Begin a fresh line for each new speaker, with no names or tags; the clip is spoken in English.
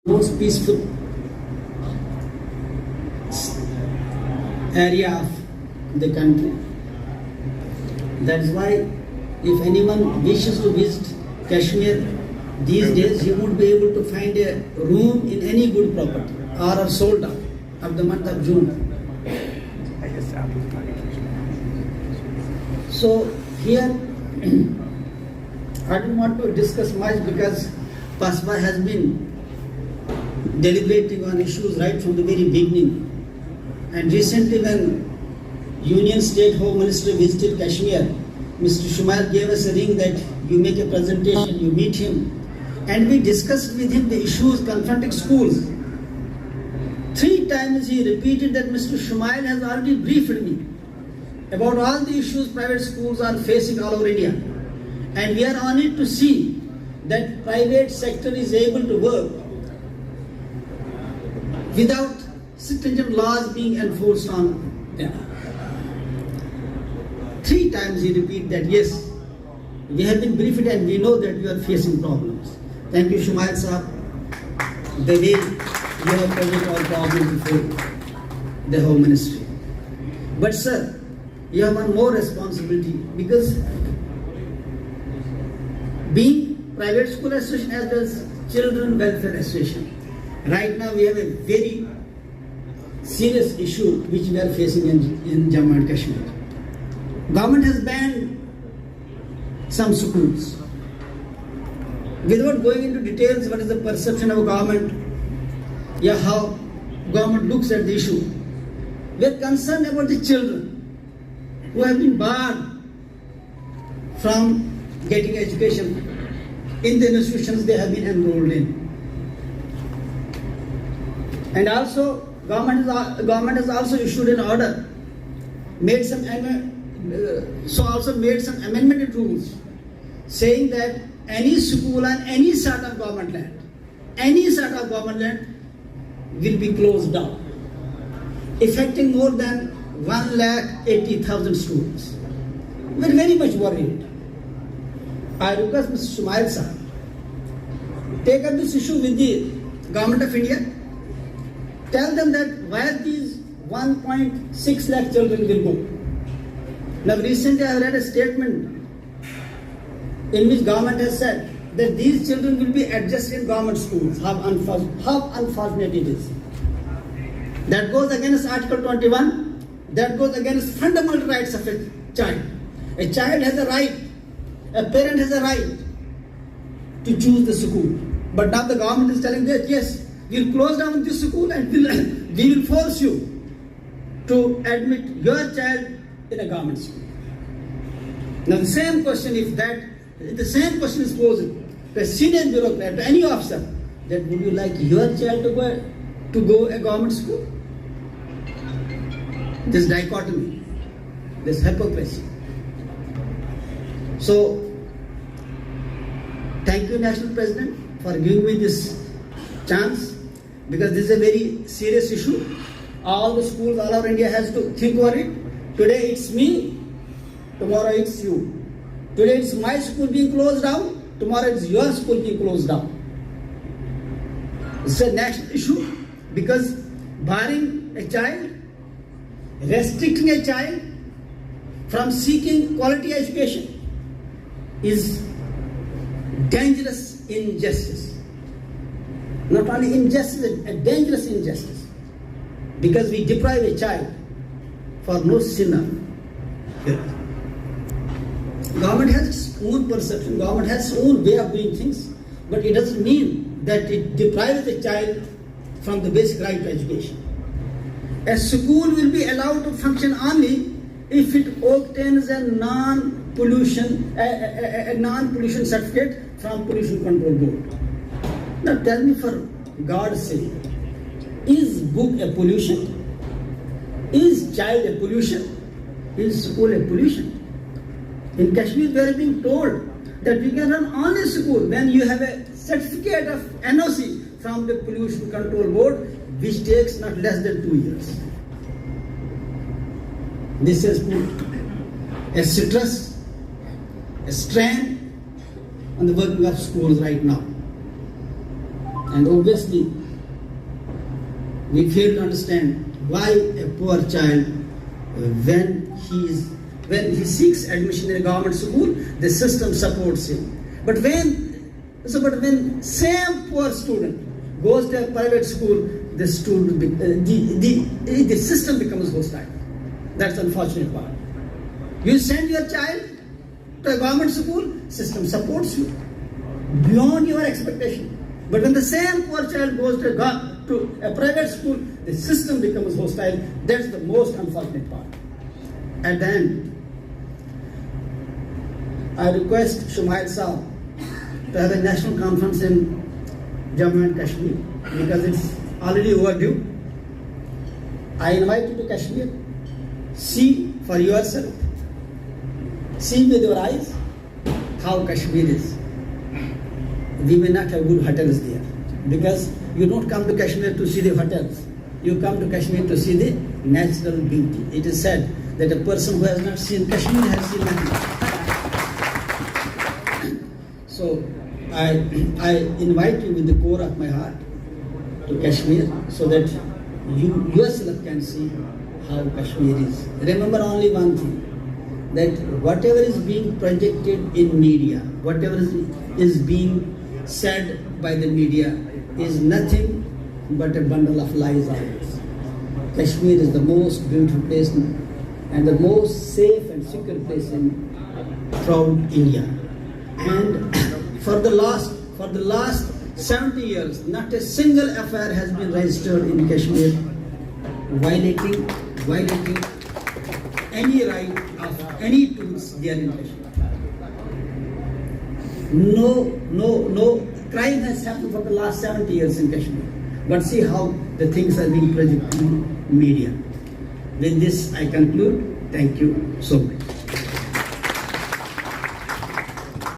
most peaceful area of the country. That's why if anyone wishes to visit Kashmir these days, he won't be able to find a room in any good property or are sold out of the month of June. So here I don't want to discuss much because PSCWA has been deliberating on issues right from the very beginning. And recently when Union State Home Minister visited Kashmir, Mr. Shumail gave us a ring that you make a presentation, you meet him, and we discussed with him the issues confronting schools. 3 times he repeated that Mr. Shumail has already briefed me about all the issues private schools are facing all over India. And we are honored to see that private sector is able to work without stringent laws being enforced on them. 3 times he repeated that, yes, we have been briefed and we know that you are facing problems. Thank you, Shumail Sahab, the way you have presented all problems before the Home Ministry. But sir, you have one more responsibility because being private school association as well as children welfare association, right now we have a very serious issue which we are facing in Jammu and Kashmir. Government has banned some schools. Without going into details, what is the perception of government, how government looks at the issue, we are concerned about the children who have been barred from getting education in the institutions they have been enrolled in. And also, government has also issued an order, made some amendment rules, saying that any school on any sort of government land, will be closed down, affecting more than 180,000 students. We are very much worried. I request Mr. Shumail Sahab, take up this issue with the Government of India. Tell them that where these 1.6 lakh children will go. Now recently I read a statement in which government has said that these children will be adjusted in government schools. How unfortunate it is. That goes against Article 21. That goes against fundamental rights of a child. A child has a right, a parent has a right to choose the school. But now the government is telling that yes, we will close down this school and we will force you to admit your child in a government school. Now the same question is posed to a senior bureaucrat, to any officer, that would you like your child to go a government school? This dichotomy, this hypocrisy. So, thank you, National President, for giving me this chance, because this is a very serious issue. All the schools all over India has to think about it. Today it's me, tomorrow it's you. Today it's my school being closed down, tomorrow it's your school being closed down. It's a national issue because barring a child, restricting a child from seeking quality education is dangerous injustice. Not only injustice, a dangerous injustice, because we deprive a child for no sinner. Government has its own perception, government has its own way of doing things, but it doesn't mean that it deprives the child from the basic right to education. A school will be allowed to function only if it obtains a non-pollution certificate from Pollution Control Board. Now tell me, for God's sake, is book a pollution? Is child a pollution? Is school a pollution? In Kashmir, we are being told that we can run only school when you have a certificate of NOC from the Pollution Control Board, which takes not less than 2 years. This has put a stress, a strain on the working of schools right now. And obviously, we fail to understand why a poor child, when he seeks admission in a government school, the system supports him. But when same poor student goes to a private school, the system becomes hostile. That's the unfortunate part. You send your child to a government school, system supports you beyond your expectation. But when the same poor child goes to a private school, the system becomes hostile. That's the most unfortunate part. At the end, I request Shumail Saab to have a national conference in Jammu and Kashmir because it's already overdue. I invite you to Kashmir. See for yourself. See with your eyes how Kashmir is. We may not have good hotels there because you don't come to Kashmir to see the hotels. You come to Kashmir to see the natural beauty. It is said that a person who has not seen Kashmir has seen nothing. So I invite you with the core of my heart to Kashmir so that you yourself can see how Kashmir is. Remember only one thing, that whatever is being projected in media, whatever is being said by the media is nothing but a bundle of lies always. Kashmir is the most beautiful place and the most safe and secure place in proud India. And for the last 70 years, not a single affair has been registered in Kashmir violating any right of any tools there in Kashmir. No crime has happened for the last 70 years in Kashmir. But see how the things are being projected in media. With this, I conclude. Thank you so much.